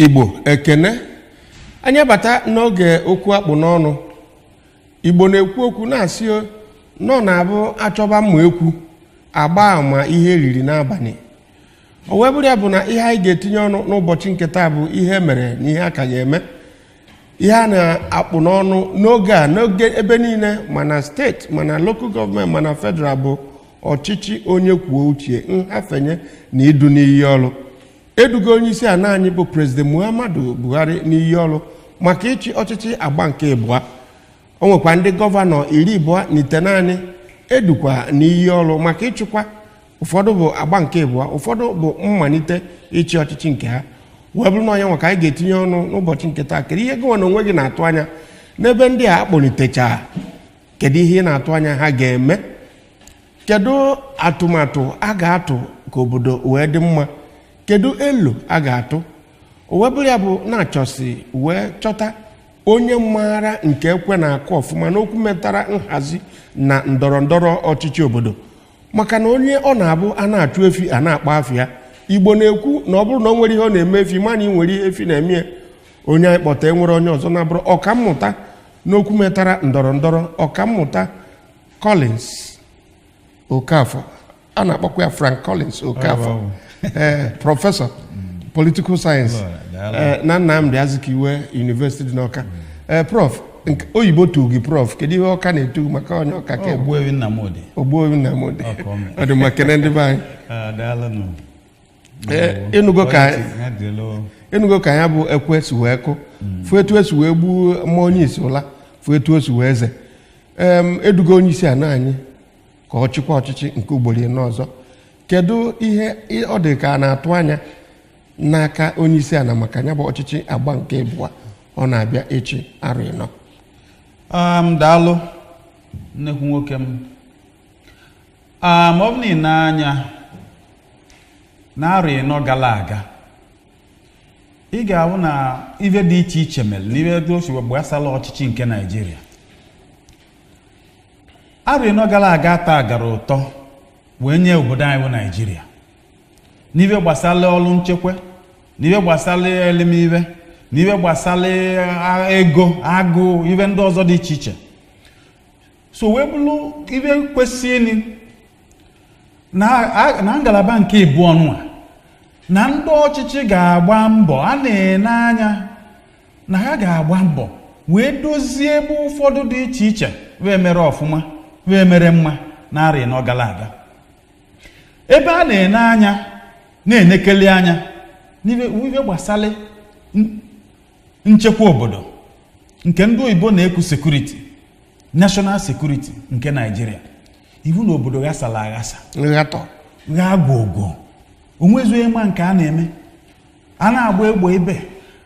Igbo ekene anya bata n'oge okwu akpụ n'ọnụ Igbo na-ekwu okwu na-asị nọ na-abụ achọba mma ekwu agba ama ihe riri n'abalị o wee bụrụ ya bụ na ihe anyị ga-etinye ọnụ n'ụbọchị nke taa bụ ihe mere na ihe aka ga-eme ihe a na-akpụ n'ọnụ n'oge ebe niile mana steeti mana local gọọmenti mana federal bụ ọchịchị onye kwuo uche nhafenye na idu n'iyi ọrụ edugo onye isi ala anyị bụ President Muhammadu Buhari n'iyi ọrụ maka ịchị ọchịchị agba nke ịbụa o nwekwa ndị gọvanọ 29 naanị edukwa n'iyi ọrụ maka ịchịkwa ụfọdụ bụ agba nke ịbụa ụfọdụ bụ mmalite ịchị ọchịchị nke ha wee bụrụ na onye nwa ka anyị ga-etinye ọnụ n'ụbọchị nke taa kedu ihe gọvanọ onwe gị na-atụ anya n'ebe ndị a akpọlitecha kedu ihe ị na-atụ anya ha ga-eme kedu atụmatụ a ga-atụ ka obodo wee dị mma kedu elu a ga-atụ o wee bụrụ ya bụ na-achọsi wee chọta onye maara nke ekwe na-akụ ọfụma n'okwu metara nhazi na ndọrọndọrọ ọchịchị obodo maka na onye ọ na-abụ a na-achụ efi a na-akpa afịa Igbo na-ekwu na ọ bụrụ na o nwere ihe ọ na-eme efi mana ị nwere ihe efi na-eme onye anyị kpọta enwere onye ọzọ na-abụrụ ọkammụta n'okwu metara ndọrọndọrọ ọkammụta Collins Okafor a na-akpọkwa ya Frank Collins Okafor prọfesọ political science na Nnamdi Azikiwe University dị n'Ọka prof oyibo tu gị prof kedu ihe ọka na-etu maka onye ọka ka Ogbuefi Nnamdi ọ dị maka ndị be anyị enugo ka ya bụ ekwesị wee kụ fụ etu esi wee gbuo mma onye isi ụla fụ etu esi wee ze edugo onye isi ala anyị ka ọ chịkwa ọchịchị nke ugboro n'ọzọ kedu ihe ọ dị ka a na-atụ anya n'aka onye isi ala maka ya bụ ọchịchị agba nke ịbụa ọ na-abịa echi arụ ịnọ daalụ nnekwu nwoke m ọ bụ na ị na-anya na-arụ ịnọ gara aga ị ga-ahụ na ife dị iche iche mere n'ife dị osi gbasara ọchịchị nke Naịjirịa arụ ịnọ gara aga taa gara ụtọ wee nye obodo anyị bụ Naịjirịa n'ife gbasara ọrụ nchekwa n'ife gbasara elemive n'ife gbasara ego agụ ife ndị ọzọ dị iche iche so wee bụrụ ife kwesịrị na ngalaba nke ịbụọ nwa na ndị ọchịchị ga-agba mbọ a na-ene anya na ha ga-agba mbọ wee dozie ebe ụfọdụ dị iche iche wee mere ọfụma wee mere mma na arị nọ gara aga ebe a na-ene anya na-enekeli anya n'ife gbasara nchekwa obodo nke ndị oyibo na-ekwu sekuriti national security nke Naịjirịa iwu na obodo ghasara aghasa gha gwogo onwezughị ma nke a na-eme a na-agba egbe ebe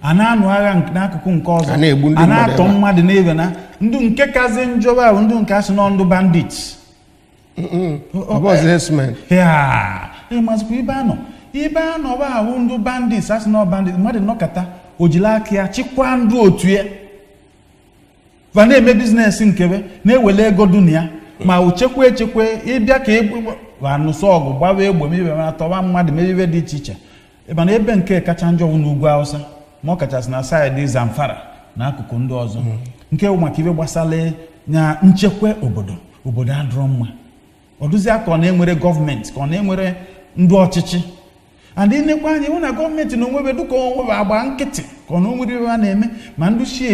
a na-anụ agha n'akụkụ nke ọzọ a na-atọ mmadụ n'ebe na ndụ nke kazi njọba ahụ ndụ nke asị nọ ndụ bandits ịmazikwa ibe anọ bụ ahụ ndụ bandits asị nọ bandits mmadụ nọkata ojila aka ya chịkwa ndụ otu ya va na-eme bizinesi nkebe na-ewele ego dunia ma uchekwa echekwa ịbịa ka anụsọ ọgụ gbawa egbe mebe ma tọwa mmadụ mebe dị iche iche mana ebe nke kacha njọ bụ n'ugwu Awụsa ma ọ kachasị na saịdị Zamfara na akụkụ ndị ọzọ nke bụ maka ibe gbasara na nchekwa obodo adịrọ mma ọ dụzia ka ọ na-enwere gọọmenti ka ọ na-enwere ndị ọchịchị andị nekwa anya hụ na gọọmenti na onwebe dịka onwebe agba nkịtị ka ọ na onwere ibe a na-eme ma ndụchi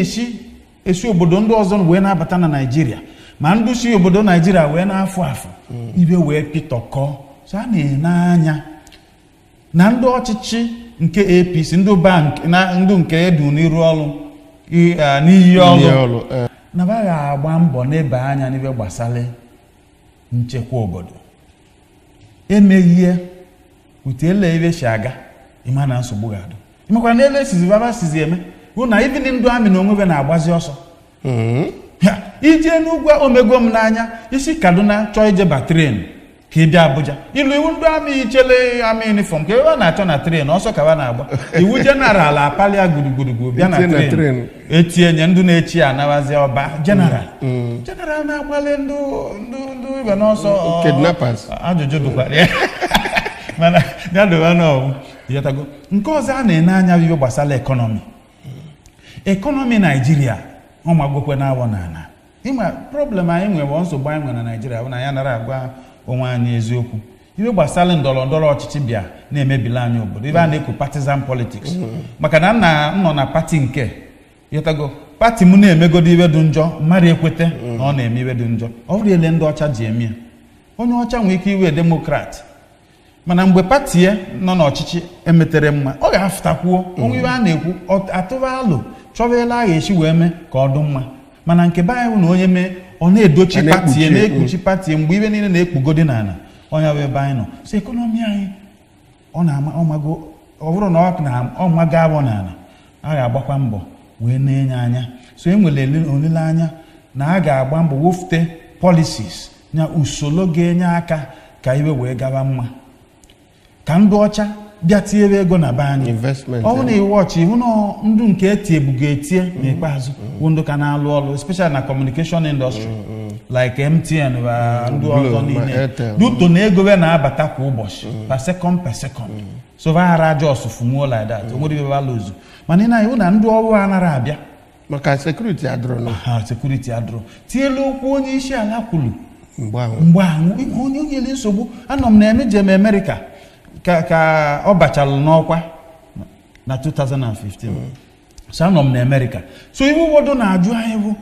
esi obodo ndị ọzọ wee na-abata na Naịjirịa ma ndụchi obodo Naịjirịa wee na-afụ afụ ibe wee pịtọkọ so a na-ene anya na ndị ọchịchị nke APC ndị nke edu n'iru ọrụ n'iyi ọrụ na ba ga-agba mbọ n'ebe anya n'ibe gbasara nchekwa obodo emeghị ihe ute ele ibe si aga ịma na nsogbu ga-adụ imekwa na ele sizi baba sizi eme hụ na ibi ndị ndụ amị na onwebe na-agbazi ọsọ ije n'ugwu omego m n'anya isi Kaduna chọọ ijeba tren ka ị bịa Abuja ilu iwu ndị amị ichele amị uniform ka ebe na-achọ na tren ọsọ ka na-agba iwu jeneral apalia gburugburu bịa na tren etinye ndị na-echi anabazi ọba jeneral na-agbalị ndị ibe n'ọsọ kidnappers ajụjụ dụkwara ya mana ya doba n'ọwụ ịghọtago nke ọzọ a na-ene anya bụ ihe gbasara ekọnọmi Naijiria ọ magokwe na-awọ n'ala ịma problem anyị nwere nsogbu anyị nwere na Naijiria bụ na ya nara agwa onwe anyị eziokwu ihe gbasara ndọrọ ndọrọ ọchịchị bịa na-emebila anyị obodo ebe a na-ekwu partisan politics maka na nọ na pati nke ịghọtago pati m na-emegodo iwe dị njọ mmadụ ekwete na ọ na-eme iwe dị njọ ọ bụrụ ele ndị ọcha ji eme ya onye ọcha nwere ike iwe demokrat mana mgbe pati ya nọ n'ọchịchị emetere mma ọ ga-afụtakwuo onwe iwe a na-ekwu atụba alụ chọbela agha echi wee mee ka ọ dị mma mana nke be anyị bụ na onye mee ọ na-edochi pati ya na-ekpuchi pati ya mgbe iwe niile na-ekpugodi n'ala onye bụ ebe anyị nọ so ekọnọmi anyị ọ bụrụ na ọ mago abụọ n'ala a ga-agbakwa mbọ wee na-enye anya so e nwere olileanya na a ga-agba mbọ wofute policies na usoro ga-enye aka ka iwe wee gaba mma ka ndị ọcha bịa tinyere ego na be anyị ọ bụ na iwe ọchị iwu na ndụ nke etiebu ga-etie n'ikpeazụ bụ ndụ ka na-alụ ọrụ especially na communication industry like MTN ndị ọzọ niile duto na ego na-abata kwa ụbọchị per second so vaghara jos funwuo like that o nwere ibe balụzu mana ị na-iwu na ndị ọrụ anara abịa maka sekuriti adụrụ sekuriti adụrụ tielu okwu onye isi ala kwuru mgbe ahụ onye nyere nsogbu anọ m na jem Amerịka ka ọ bachalụ n'ọkwa na 2015 so anọ m na Amerịka so iwu ụfọdụ na-ajụ anyị bụ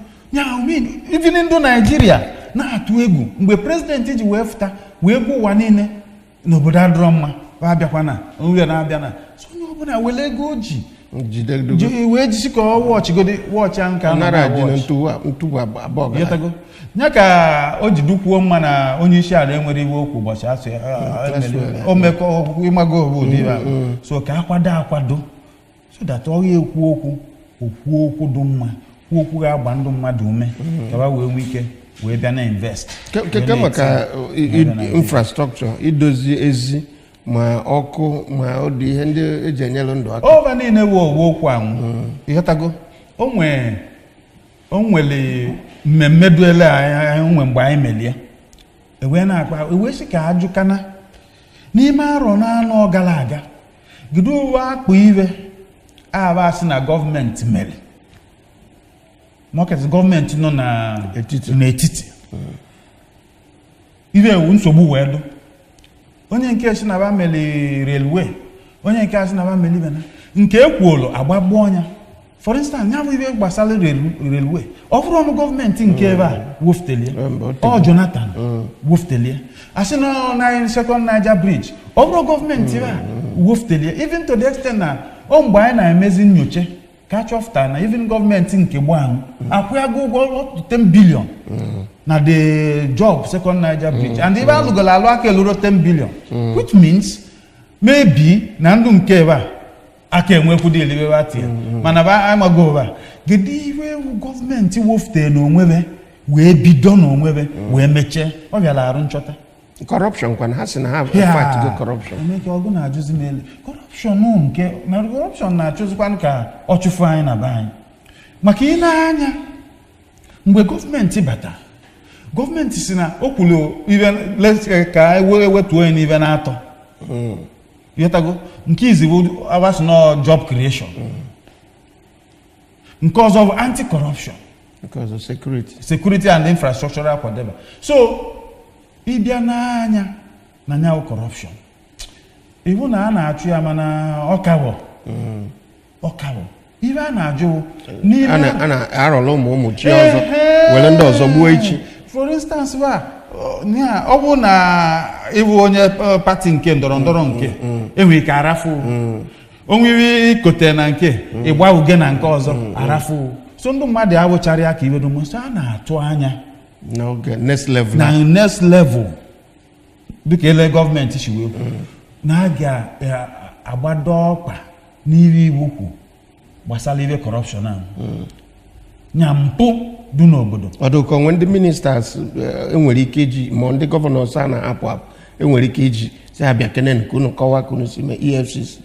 even ndị Naijiria na-atụ egwu mgbe prezidenti ji wee fụta wee gwa ụwa niile n'obodo adịrọ mma abịakwa na nri na-abịa na so onye ọbụla were ego o ji wee jisi ka ọ wọchị ahụ ka ya ka o ji dukwuo mma na onye isi ala enwere iwe okwu ụbọchị asụ omekọ ịmago obodo so ka akwado so that ọ ga-ekwu okwu dị mma kwuo okwu ga-agba ndụ mmadụ ume ka ha wee nwee ike wee bịa na invest keke maka infrastructure idozi ezi ma ọkụ ma ọ dị ihe ndị eji enyere ndụ aka ọba niile wuo okwu anwụ ịghọtago o nwere mmemme duele anyị nwe mgbe anyị melie ewee sị ka ajụkana n'ime arọ na-anọ gara aga gido uwe akpụ iwe abasị na gọọmenti mere market gọọmenti nọ n'etiti iwe ewu nsogbu wee dụ onye nke si na ba meli railway onye nke si na ba meli bena nke ekwuolo agbagbo ọnya for instance ya bụ ibe gbasara railway ọ bụrụ ọnụ gọọmenti nke ebe a woftelie ọ Jonathan woftelie asị na second Niger bridge ọ bụrụ gọọmenti ebe a woftelie even to the extent na ọ mgbe anyị na-emezi nnyocha ka chọfụta na even gọọmenti nke gboo akwụyago ụgwọ 10 billion na the job second Niger bridge and ebe alụgolo alụ aka eluro 10 billion which means maybe na ndụ nke ebe a aka enwekwu dị elibe batie mana ba amago ebe a gede iwe gọọmenti wofute n'onwebe wee bido n'onwebe wee mechie ọ bịara arụ nchọta corruption kwana ha si na ha fight go corruption emeke ọgụ na-ajụzi n'elu corruption nke na corruption na-achụzikwanụ ka ọ chụfu anyị na be anyị maka ị na-anya mgbe gọọmenti bata gọọmenti si na o kwuru ibe ka ewetuo onye n'ibe na-atọ ịghọtago nke izi bụ abasị na job creation nke ọzọ bụ anti-corruption because of security and infrastructural whatever so ịbịa n'anya na nyawo corruption iwu na a na-achụ ya mana ọkawọ ibe a na-ajụ a na-arọla ụmụ chi ọzọ were ndị ọzọ gbuo echi for instance ọ bụ na ịbụ onye pati nke ndọrọndọrọ nke enwere ike arafu onwere ikote na nke ịgba uge na nke ọzọ arafu so ndị mmadụ abụchara ya ka iwedo so a na-atụ anya na next level dịka ele gọọmenti si wee na a ga-agbado ọkpa n'ihe iwu kwu gbasara ibe corruption ahụ nya mpụ dị n'obodo ọdụkọ nwe ndị ministers enwere ike iji ma ndị gọvanọs a na-apụ apụ enwere ike iji si abịa kenen kunu kọwa kunu si mee EFCC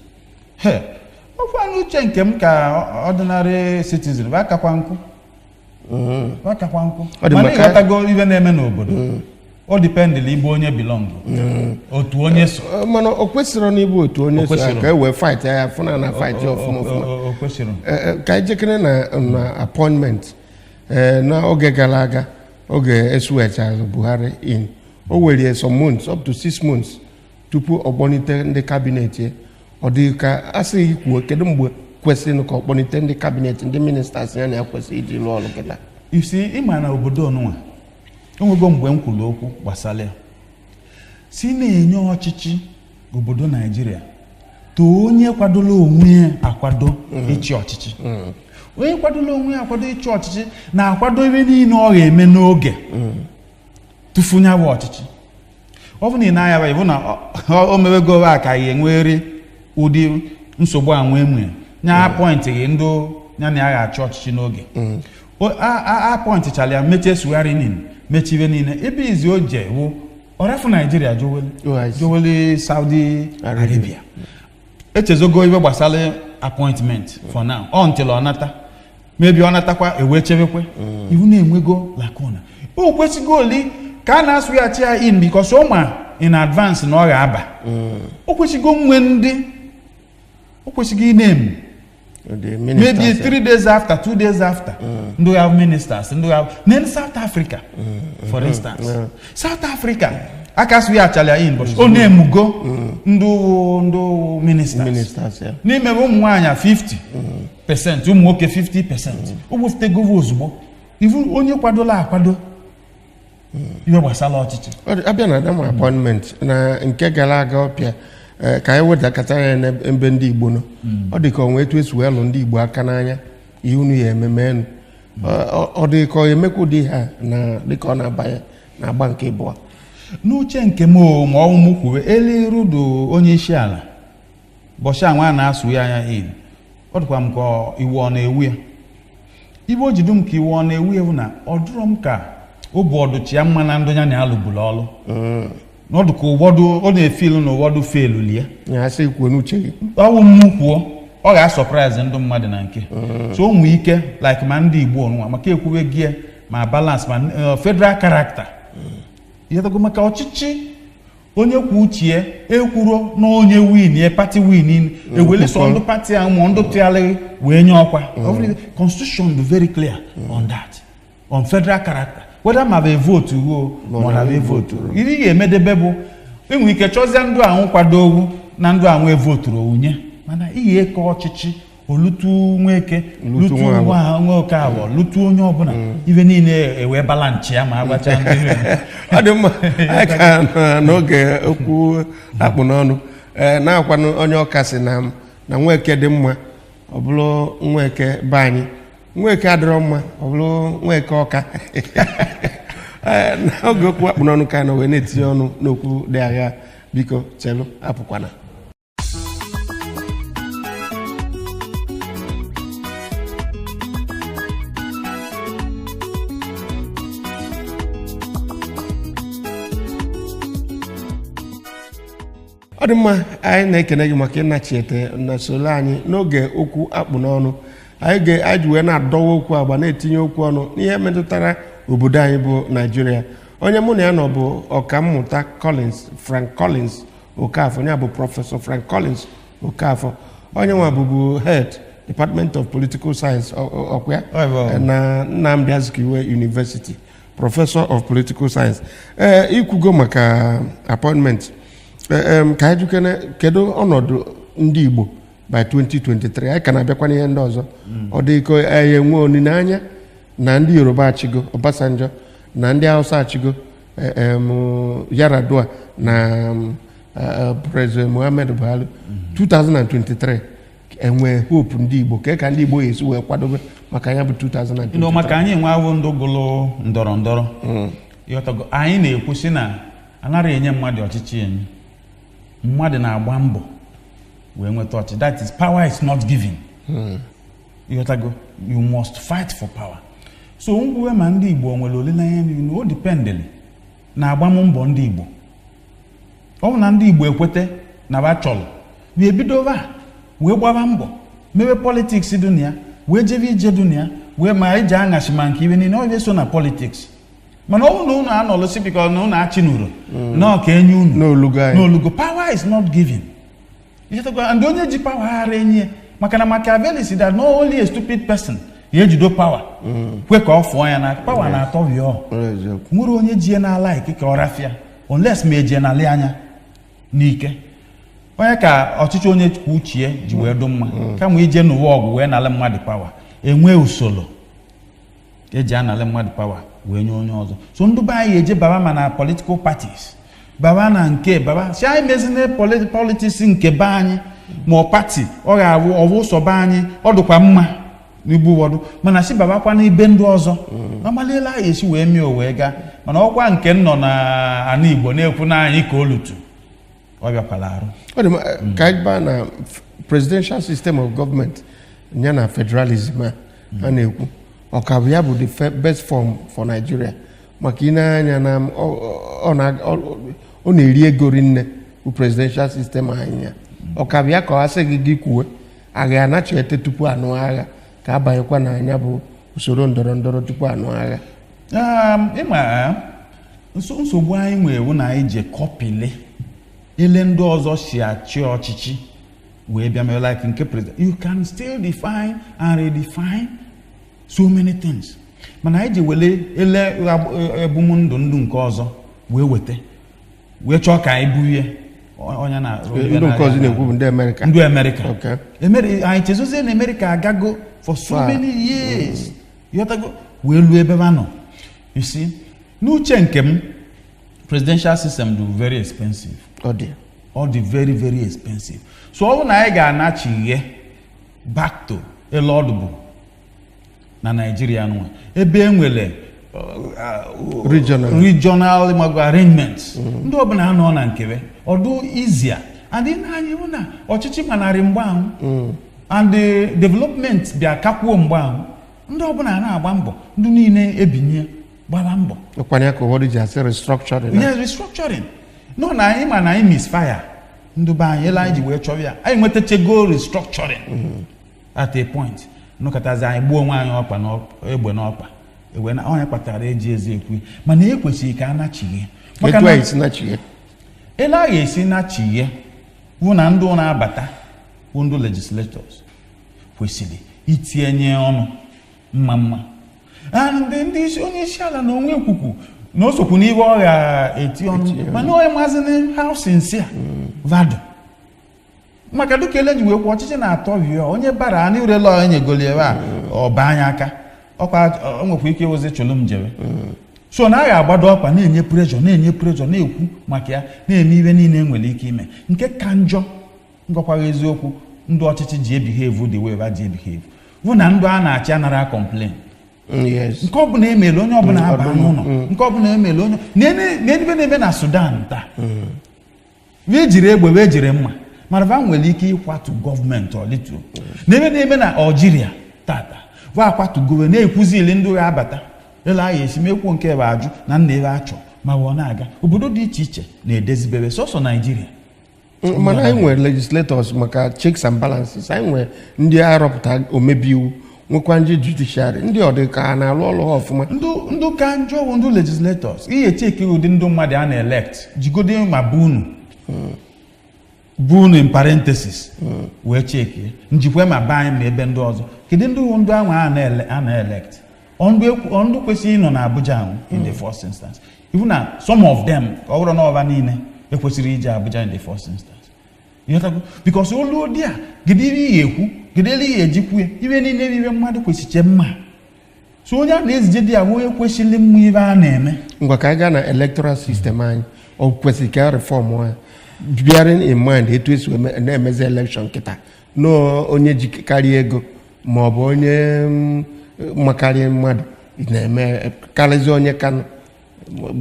ọkwa n'uche nke m ka ordinary citizen bakakwa nkụ mana ịghọtago ibe na-eme n'obodo ọ dipendịlị ibe onye belong otu onye so mana o kwesịrị na ịbụ otu onye so ka e wee fight ya fụna na fight ọfụma o kwesịrị ka ejekere na appointment na oge gara aga oge esughachara Buhari in o were some months up to 6 months tupu ọ kpọnite ndị kabinet ya ọ dị ka asị ikwuo kedu mgbe kwesịrị ka ọ kpọnite ndị kabinet ndị ministers ya na-ekwesị iji lụọ ọrụ kịta isi ịma na obodo ọnụnwa enwego mgbe m kwuru okwu gbasara ya si na-enye ọchịchị obodo Naijiria too onye kwadola onwe ya akwado ịchị ọchịchị onye kwadola onwe ya akwado ịchị ọchịchị na-akwado ebe niile ọ ga-eme n'oge tụfunye bụ ọchịchị ọ bụ na ị na-anya ịbụ na o mewego ka ya enwere ụdị nsogbu anwa enwe nya apọịntịghị ndị ya na ya ga-achị ọchịchị n'oge apọịntịchala ya mechie swearing mechiwe niile ebe izi o je wụ ọrafụ Naijiria joweli Saudi Arabia echezogo ibe gbasara appointment for now until ọ nata mebi ọ natakwa ewe chebekwe iwu na-enwego lakona o kwesịgo oli ka a na-asụghachi ya in because ọma in advance na ọ ga-aba o kwesịgo nwe ndị o kwesịgo inem maybe 3 days after 2 days after do we have ministers and do we have then South Africa for instance South Africa akasụ ya achala in but o na-emugo ndụ ministers n'ime ụmụ nwaanyị 50% ụmụ nwoke 50% ogbufutego ozugbo ivu onye kwadola akwado iwe gbasara ọchịchị abịa na adam appointment na nke gara aga ọpịa ka anyị wedakọta ya n'ebe ndị Igbo nọ ọ dị ka onwe etu esi wee lụ ndị Igbo aka n'anya ihe unu ya ememenu ọ dị ka ọ emekwa ụdị ha na dịka ọ na-abanye na-agba nke ịbụọ n'uche nke m ma ọnwụ kwuwe Elirudu onye isi ala bọchị anwa na-asụ ya anya in ọ dịkwa m ka iwu ọ na-ewu ya ibe o jidu m ka iwu ọ na-ewu ya bụ na ọ dụrọ m ka obu ọdụchi ya mma na ndụ ya na alụbụla ọlụ n'ọdụ ka ụfọdụ ọ na-efilu na ụfọdụ feelu ya asị kwuo n'uche gị ọwụ mmụ kwuo ọ ga-asọpraịz ndị mmadụ na nke so o nwee ike like ma ndị Igbo nwa maka ekwuwe gị ma balance ma federal character yatago maka ọchịchị onye kwuo uche ekwuro na onye win ya pati win ewele so ndụ pati ahụ ma ndụ tụgharịrị wee nye ọkwa constitution is very clear on that on federal character whether ma be vote ruo ma na be vote iri ga-emedebe bụ enwe ike chọzie ndụ ahụ kwado ogwu na ndụ ahụ evoturu onye mana ihe ka ọchịchị olutu nweke lutu nwoke awọ lutu onye ọbụla ibe niile ewe balanchi ya ma agbacha ndị ọ dị mma aka n'oge okwu akpụ n'ọnụ na-akwanụ onye ọka si na nweke dị mma ọ bụrụ nweke be anyị nweke adịrọ mma ọ bụrụ nweke ọka n'oge okwu akpụ n'ọnụ ka na wee na-etinye ọnụ n'okwu dị agha biko chelu apụkwana ọ dị mma anyị na-ekene gị maka ịnachiete na solo anyị n'oge okwu akpụ n'ọnụ anyị ga-ajụ wee na-adọwa okwu agba na-etinye okwu ọnụ n'ihe metụtara obodo anyị bụ Naijiria onye mụ na ya nọ bụ ọkammụta Frank Collins Okafor ya bụ prọfesọ Frank Collins Okafor onye nwa bụbu head Department of Political Science ọkwa na Nnamdi Azikiwe University Professor of Political Science ikwugo maka appointment ka anyị jukene kedu ọnọdụ ndị Igbo by 2023 anyị ka na-abịakwa n'ihe ndị ọzọ ọ dị ka anyị enwe olileanya na ndị Yoruba achịgo Obasanjo na ndị Hausa achịgo Yar'Adua na President Muhammad Buhari 2023 enwe hope ndị Igbo ka ndị Igbo esi wee kwadobe maka ya bụ 2023 maka anyị nwe awụ ndụ gụlụ ndọrọ ndọrọ anyị na-ekwusi na anaghị enye mmadụ ọchịchị enye mmadụ na-agba mbọ wee nweta ọchịchị that is power is not given you must fight for power so ngwuwe ma ndị Igbo nwere olileanya na o dipendeli na agbammbọ ndị Igbo ọ bụ na ndị Igbo ekwete na ba chọrọ wee bido ba wee gbaba mbọ mewe politiks dunia wee jebe ije dunia wee ma eji aṅachi ma nke ibe niile ọ so na politiks mana ọ na unu anọlụsi biko na unu achị n'uru na ka enye unu n'olugo power is not given. And onye ji power ghara enye maka na Machiavelli si that not only a stupid person ya ejido power kwe ka ọ fụọ ya na power na-atọ vio nwere onye ji na-ala ikike ọrafịa unless ma eji na-ala anya n'ike onye ka ọchịchị onye uche ji wee do mma kama ije n'ụwa ọgụ wee nala mmadụ power enwe usoro eji anala mmadụ power wee nye onye ọzọ. So ndị be anyị eje baba ma na political parties baba na nke baba si anyị mezine politics nke be anyị ma ọ pati ọ ga-awụ ọwụ sọ be anyị ọ dịkwa mma n'igbu ụfọdụ mana si baba kwa n'ibe ndị ọzọ amalila anyị esi wee mee wee gaa mana ọkwa nke nọ na ana Igbo na-ekwu na anyị ka olutu ọ bịakwala arụ. Ọ dị ka anyị baa na presidential system of government ya na federalism a na-ekwu ọkabụ ya bụ the best form for Nigeria maka ịna-anya na ọ na-eri ego rinne bụ presidential system anyị ya ọkabụ ya ka ọ asị gị kwuwe agha anachi ete tupu anụ agha ka abanyekwa n'anya bụ usoro ndọrọ ndọrọ tupu anụ agha. Ịma nsogbu anyị nwewu na anyị je kọpile ile ndị ọzọ si achị ọchịchị wee bịa mere like nke president. You can still define and redefine so many things mana anyị ji wele ele ebumndụ ndụ nke ọzọ wee weta wee chọọ ka anyị bụ ihe onye na ndị nke ọzọ na-ekwu bụ ndị Amerịka. Ndị Amerịka anyị chezozie na Amerịka agago for so many years yotago wee luo ebe ba nọ. You see n'uche nke m presidential system do very expensive. Ọ dị very very expensive. So ọ bụ na anyị ga-anachi ihe back to ele ọdụbụ na Nigeria nwa ebe enwere regional arrangements ndị ọbụla anọ na nkebe ọdụ easier and anyị hụ na ọchịchị manarị mgbe ahụ and the development bịa kakwuo mgbe ahụ ndị ọbụla na-agba mbọ ndị niile ebinye gbaba mbọ ọkwanye ka ụfọdụ ji asị restructuring. Yes, restructuring nọ na anyị ma na anyị misfire ndị be anyị ele anyị ji wee chọrọ ya anyị nwetachego restructuring at a point nọkọtazi anyị gbuo onwe anyị ọkpa na egbe n'ọkpa egbe na onye kpatara eji ezi ekwu mana ekwesịghị ka a nachighe maka na esi nachighe ele a ga-esi nachighe bụ na ndị na-abata bụ ndị legislators kwesịrị itinye ọnụ mma ndị isi onye isi ala na onwe ekwukwu na o sokwu n'ihe ọ ga-eti ọnụ mana onye mazị house nsia vado maka duka ele ji wee kwuo ọchịchị na-atọ vio onye bara anyị urela onye goli ebe a ọba anya aka ọkwa nwekwa ike ozi chụlụ m jere so na a ga-agbado ọkwa na-enye pressure na-ekwu maka ya na-eme ihe niile nwere ike ime nke ka njọ ngọkwaghị eziokwu ndị ọchịchị ji ebihave the way ji ebihave bụ na ndụ a na-achị anara complain. Yes. Nke ọbụla emele onye ọbụla aba n'ụlọ nke ọbụla emele onye n'ebe na-eme na Sudan taa wee jiri egbe wee jiri mma mana nwere ike ịkwatu gọọmenti ọlịtụ n'ebe na-eme na Algeria tata va akwatugowe na-ekwuzili ndị ụgha abata ele anyị esi mekwuo nke ebe ajụ na nna ebe achọ ma ọ na-aga obodo dị iche iche na-edezibebe sọsọ Nigeria. Mana anyị nwere legislators maka checks and balances anyị nwere ndị arọpụta omebi iwu nwekwa ndị judiciary ndị ọdị ka a na-alụ ọlụ ha ọfụma. Ndụ ka njọ bụ ndị legislators ihe cheki ụdị ndị mmadụ a na-elect jigode ma bunu in parenthesis wee cheki njikwa ma baa anyị ma ebe ndị ọzọ kedu ndị ahụ a na-elect ndụ kwesịrị ịnọ na Abuja ahụ in the first instance even na some of them ọ bụrụ na ọba niile ekwesịrị ije Abuja in the first instance because olu dị a gide ihe ekwu gidele ihe ejikwu ibe niile ibe mmadụ kwesịche mma so onye a na-ezije dị ya onye kwesịrị mma ibe a na-eme. Ngwa ka anyị gaa na electoral system anyị ọ kwesịrị ka reform ya bearing in mind etu esi na-emezi election kịta na onye jikarịa ego ma ọ bụ onye makarịa mmadụ na-eme karịzi onye ka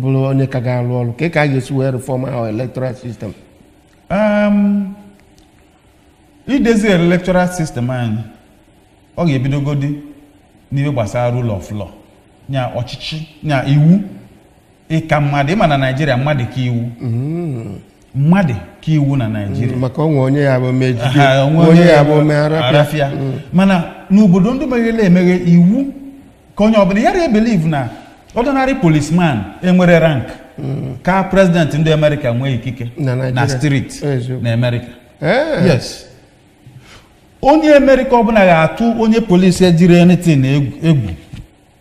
bụrụ onye ka ga-alụ ọrụ ka a ga-esi wee reform our electoral system. Idezi electoral system anyị ọ ga-ebidogodi n'ihe gbasara rule of law nya ọchịchị nya iwu ịka mmadụ ịma na Nigeria mmadụ ka iwu mmadụ ka iwu na Nigeria maka onwe onye ya bụ mejide onye ya bụ arafia mana n'obodo ndị meghere emeghe iwu ka onye ọbụla yara ebelive na ordinary policeman enwere rank ka president ndị America nwee ikike na street na America. Yes. Onye America ọbụla ga-atụ onye polisi ejiri anything egwu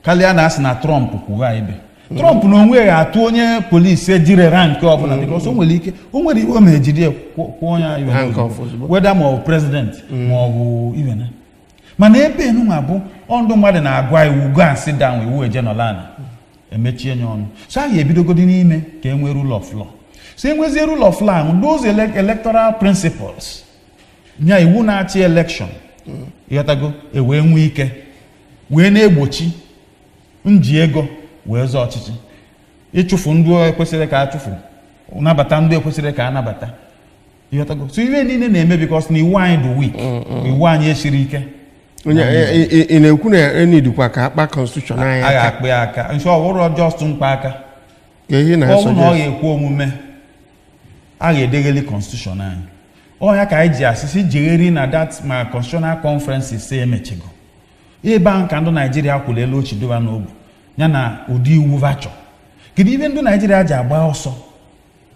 kalịa na asị na Trump kwuwa ibe. Trump na onwe ga-atụ onye polisi ejiri rank ọbụla because o nwere ike o nwere iwe ma ejiri kwụọ ya iwe whether ma ọ president ma ọ bụ iwe na mana ebe enunwa bụ ọndụ mmadụ na-agwa iwu go and sit down iwu eje nọlana emechie nye ọnụ so a ga-ebidogodi n'ime ka e nwee rule of law. So enwezie rule of law those electoral principles nya iwu na-achị election ịghọtago ewee nwee ike wee na-egbochi nji ego wee zọọ ọchịchị ịchụfu ndị ekwesịrị ka achụfu nabata ndị ekwesịrị ka anabata ịghọtago. So ihe niile na-eme because na iwu anyị dị weak iwu anyị esiri ike. Onye ị na-ekwu na enidikwa ka akpa constitution anyị aka akpa ya aka nso ọwụrụ just mkpa aka ihe na ọ ga-ekwu omume a ga-edegheli constitution anyị ọnya ka anyị ji asịsị jegheri na that ma constitutional conferences say emechego ebe ahụ ka ndị Naijiria kwụrụ elu ochidoba n'obu ya na ụdị iwu vachọ kedu ibe ndị Naijiria ji agba ọsọ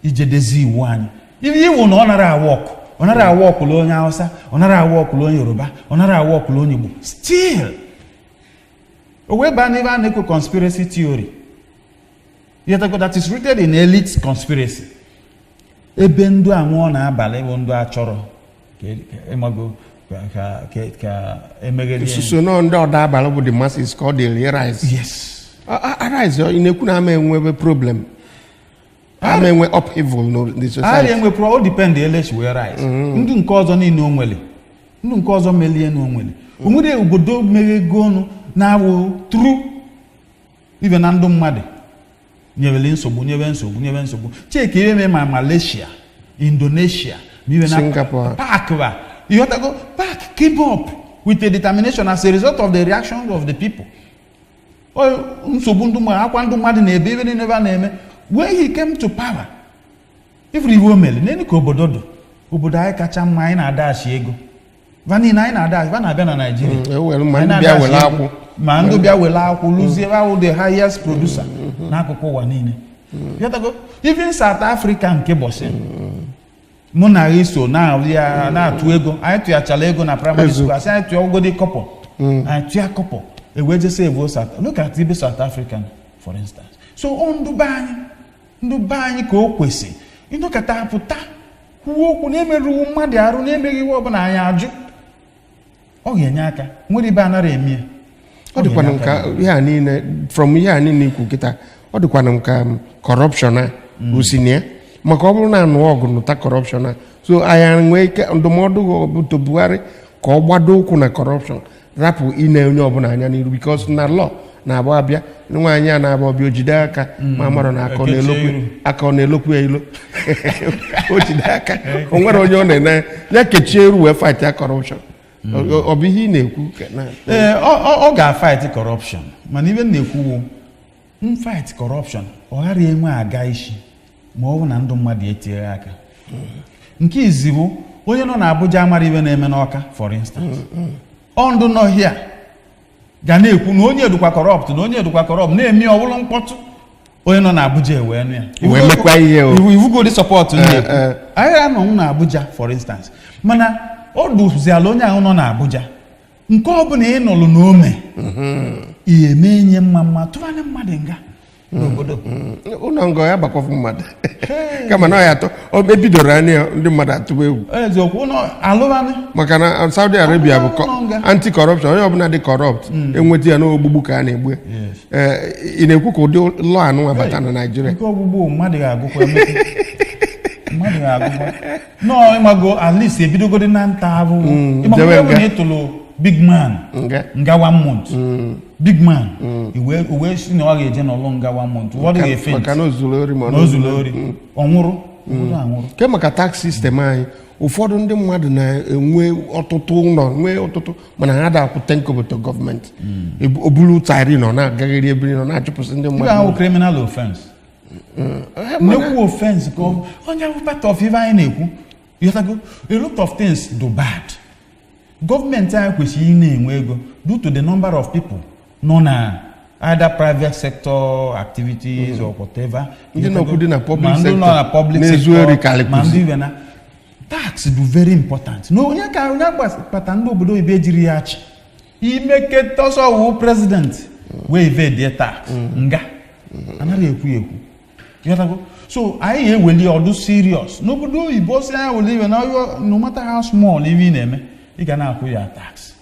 ijedezi iwu anyị ibe iwu na ọ nara awọkụ ọ nara awọkụla onye Hausa ọ nara awọkụla onye Yoruba ọ nara awọkụla onye Igbo still o wee baa n'ibe a na-ekwu conspiracy theory that is rooted in elite conspiracy ebe ndụ anwụọ na-abalị bụ ndụ achọrọ ka emegheri so no ndị ọda abalị bụ the masses ka ọ dị rise. Yes. Arise ị na-ekwu na ama enwebe problem ama enwe upheaval no the society. Enwe pro o depend elechi wee rise. Ndị nke ọzọ niile o nwere ndị nke ọzọ melie na o nwere o nwere obodo meghego ọnụ na-awụ true ibe na ndụ mmadụ nyewele nsogbu cheke ime ma Malaysia, Indonesia, Singapore, Park came up with a determination as a result of the reaction of the people. Nsogbu ndụ mmadụ akwa ndụ mmadụ na-ebe ebe never na-eme when he came to power. Every woman n'eni ka obodo do obodo anyị kacha mma anyị na-adachi ego vanina anyị na-adachi va na-abịa na Nigeria ma ndị bịa wele akwụ lụzie ahụ the highest producer n'akụkụ ụwa niile. Even South Africa nke bọsị mụ na iso na-atụ ego anyị tụyachala ego na primary school asị anyị tụọ ogodi kọpọ anyị tụya kọpọ ewee jesi evo look at ibe South African for instance. So ndụ be anyị ka o kwesị ịnọkọta pụta kwuo okwu na-emerụ mmadụ arụ na-emeghị iwe ọbụla anyị ajụ ọ ga-enye aka nwere ibe anara eme ya. Ọ dịkwana nka ihe a niile from ihe a niile ikwu kịta ọ dịkwana nka corruption a osinie maka ọ bụrụ na anụ ọgụ nụta corruption a so anyị nwee ike ndụmọdụ bụ Buhari ka ọ gbado ụkwụ na corruption rapụ ine onye ọbụla anya n'iru because na law na-abụ abịa nwaanyị a na-abụ ọbịa ojide aka ma mara na aka ọ na-elokwu ya ilo o jide aka o nwere onye ọ na-ene ya kechie eru wee fight ya corruption. Ọ bụ ihe ị na-ekwu ọ ga-fight corruption mana ibe na-ekwu fight corruption ọ ghara enwe aga isi ma ọ bụ na ndụ mmadụ etinye aka. Nke izi bụ onye nọ na Abuja amara ibe na-eme n'Ọka for instance ndụ nọ hia ga na-ekwu na onye edukwa corrupt na-eme ọbụla mkpọtụ onye nọ na Abuja ewee nụ ya wee mekwa ihe ivugodi support na-ekwu anyị anọ na Abuja for instance mana ọ dụziala onye ahụ nọ na Abuja nke ọ bụla ị nọlụ n'ome ihe eme nye mma tụbanye mmadụ nga n'obodo ụlọ ngọ ya bakwafu mmadụ kama na ọ ya atọ ebidoro anya ndị mmadụ atụba egwu eziokwu ụlọ alụbanị maka na Saudi Arabia bụ anti-corruption onye ọbụla dị corrupt enweta ya n'ogbugbu ka a na-egbu ị na-ekwu ka ụdị lọ anụ abata na Nigeria nke ogbugbu mmadụ ga-agụkwa nọọ ịmago at least ebidogodi na nta ahụhụ ịmago ebe na ịtụlụ big man nga 1 month big man uwe si na ọ ga-eje n'ọlụ nga 1 month ụfọdụ ga-efe maka na ozulu ori ọnwụrụ ke maka tax system anyị ụfọdụ ndị mmadụ na-enwe ọtụtụ ụlọ nwee ọtụtụ mana ha da-akwụ tenkoboto gọọmenti obulu tari nọ na-agaghịrị ebiri nọ na-achụpụsị ndị mmadụ ahụ criminal offense nnekwu offense ka onye ahụ part of ife anyị na-ekwu yotago a lot of things do bad. Gọọmenti anyị kwesịrị ị na-enwe ego due to the number of people nọ na either private sector activities or whatever. Ndị na-okwu dị na public Ma ndị sector nọ na public na-ezu sector, ori ka alịkụzi. ma ndị ibe na tax bụ very important. Na onye kpata ndị obodo oyibo ejiri ya achị imeketa ọsọ wu president wee evade tax nga anaghị ekwu ekwu. So anyị eweli ọdụ serious n'obodo oyibo si anyị weli iwe na no matter how small iwe ị na-eme ị ga na-akwụ ya tax.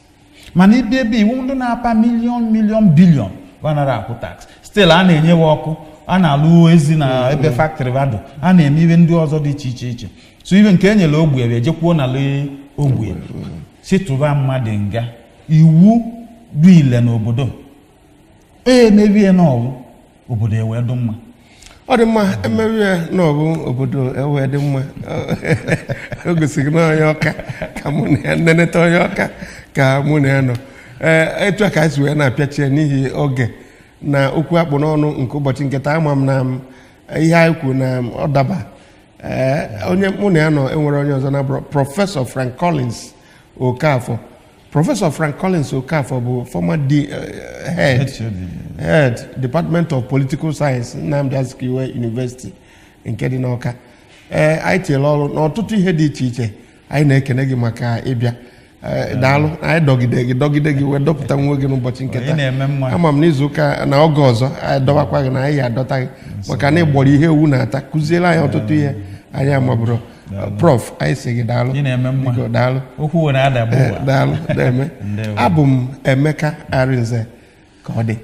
Mana ibe ebe iwu ndị na-apa million billion wanara akwụ tax. Still a na-enyewe ọkụ, a na-alụ ezi na ebe factory vado, a na-eme ibe ndị ọzọ dị iche iche. So ibe nke enyere ogbe ebe ejekwuo na ogbe si tụba mmadụ nga iwu bụ ile n'obodo emebie n'ọwụ obodo ewee dị mma. Ọ dị mma emewe ya n'ọbụ obodo ewee dị mma. O gosiri na onye ọka ka mụ na ya nneneta onye ọka ka mụ na ya nọ. Etu a ka anyị si wee na-apịachie n'ihi oge na okwu akpụ n'ọnụ nke ụbọchị nketa. Ama m na ihe anyị kwuru na ọ daba. Onye mụ na ya nọ enwere onye ọzọ na Prọfesọ Frank Collins Okafor. Prọfesọ Frank Collins Okafor bụ former head Department of Political Science Nnamdi Azikiwe University nke dị n'Awka. Anyị tinyere ọrụ n'ọtụtụ ihe dị iche iche. Anyị na-ekene gị maka ịbịa. Daalụ, anyị dọgide gị wee dọpụta nwa gị n'ụbọchị nketa. Ama m n'izu ụka na oge ọzọ anyị dọbakwa gị na anyị adọta gị maka na ịgbọrọ ihe ewu na-ata kụziere anyị ọtụtụ ihe anyị amabụrụ. Prof, anyị sị gị daalụ. Biko daalụ. Okwu na-adabụ. Daalụ. Abụ m Emeka Arinze ka ọ dị.